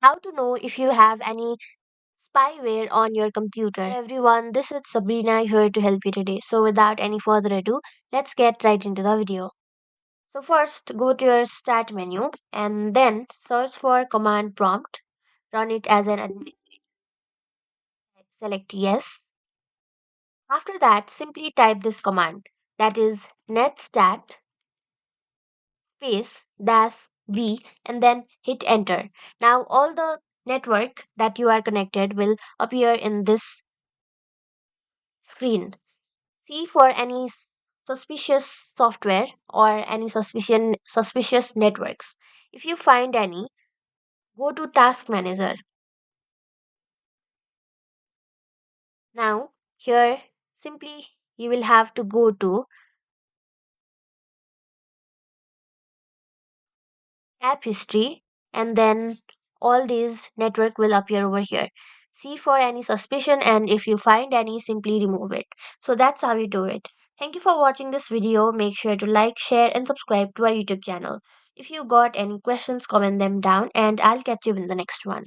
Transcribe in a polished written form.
How to know if you have any spyware on your computer. Hello everyone, this is Sabrina here to help you today. So without any further ado, let's get right into the video. So first, go to your start menu and then search for command prompt. Run it as an administrator. Select yes. After that, simply type this command, that is netstat space dash v, and then hit enter. Now all the network that you are connected will appear in this screen. See for any suspicious software or any suspicious networks. If you find any, go to task manager. Now here simply you will have to go to app history, and then all these network will appear over here. See for any suspicion, and if you find any, simply remove it. So that's how you do it. Thank you for watching this video. Make sure to like, share and subscribe to our YouTube channel. If you got any questions, comment them down and I'll catch you in the next one.